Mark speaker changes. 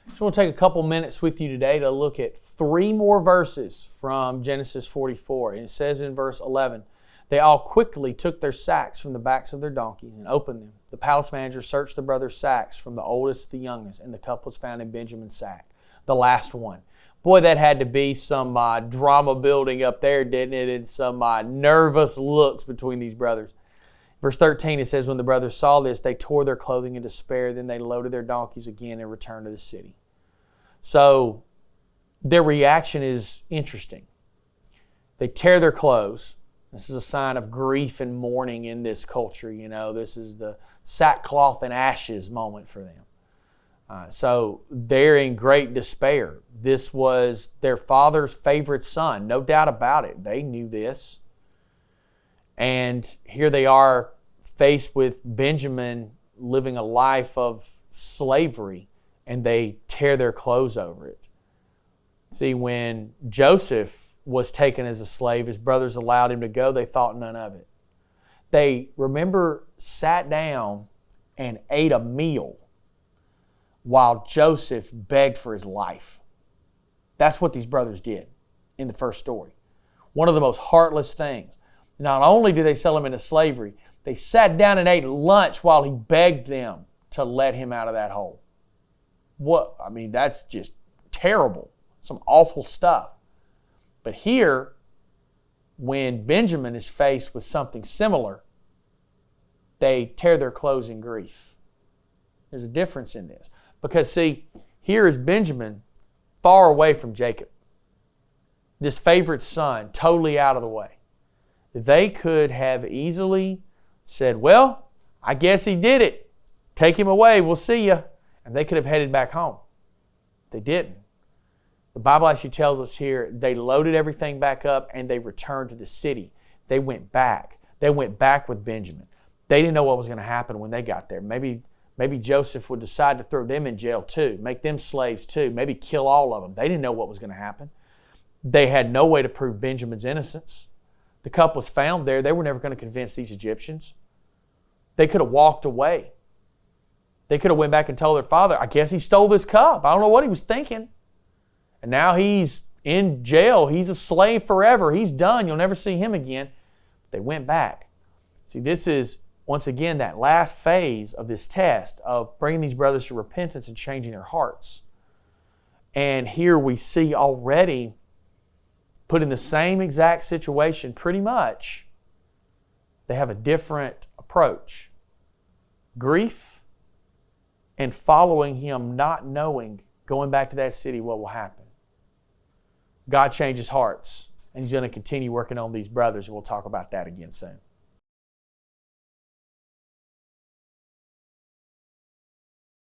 Speaker 1: Just want to take a couple minutes with you today to look at 3 more verses from Genesis 44. And it says in verse 11, "They all quickly took their sacks from the backs of their donkeys and opened them. The palace manager searched the brothers' sacks from the oldest to the youngest, and the cup was found in Benjamin's sack," the last one. Boy, that had to be some drama building up there, didn't it? And some nervous looks between these brothers. Verse 13, it says, "When the brothers saw this, they tore their clothing in despair. Then they loaded their donkeys again and returned to the city." So their reaction is interesting. They tear their clothes. This is a sign of grief and mourning in this culture. You know, this is the sackcloth and ashes moment for them. So they're in great despair. This was their father's favorite son, no doubt about it. They knew this. And here they are faced with Benjamin living a life of slavery, and they tear their clothes over it. See, when Joseph was taken as a slave, his brothers allowed him to go. They thought none of it. They, remember, sat down and ate a meal while Joseph begged for his life. That's what these brothers did in the first story. One of the most heartless things. Not only did they sell him into slavery, they sat down and ate lunch while he begged them to let him out of that hole. That's just terrible. Some awful stuff. But here, when Benjamin is faced with something similar, they tear their clothes in grief. There's a difference in this. Because, see, here is Benjamin far away from Jacob. This favorite son, totally out of the way. They could have easily said, "Well, I guess he did it. Take him away. We'll see you." And they could have headed back home. They didn't. The Bible actually tells us here, they loaded everything back up and they returned to the city. They went back. They went back with Benjamin. They didn't know what was going to happen when they got there. Maybe Joseph would decide to throw them in jail too, make them slaves too, maybe kill all of them. They didn't know what was going to happen. They had no way to prove Benjamin's innocence. The cup was found there. They were never going to convince these Egyptians. They could have walked away. They could have went back and told their father, "I guess he stole this cup. I don't know what he was thinking. And now he's in jail. He's a slave forever. He's done. You'll never see him again." They went back. See, this is, once again, that last phase of this test of bringing these brothers to repentance and changing their hearts. And here we see already, put in the same exact situation pretty much, they have a different approach. Grief and following him, not knowing, going back to that city, what will happen. God changes hearts, and he's going to continue working on these brothers, and we'll talk about that again soon.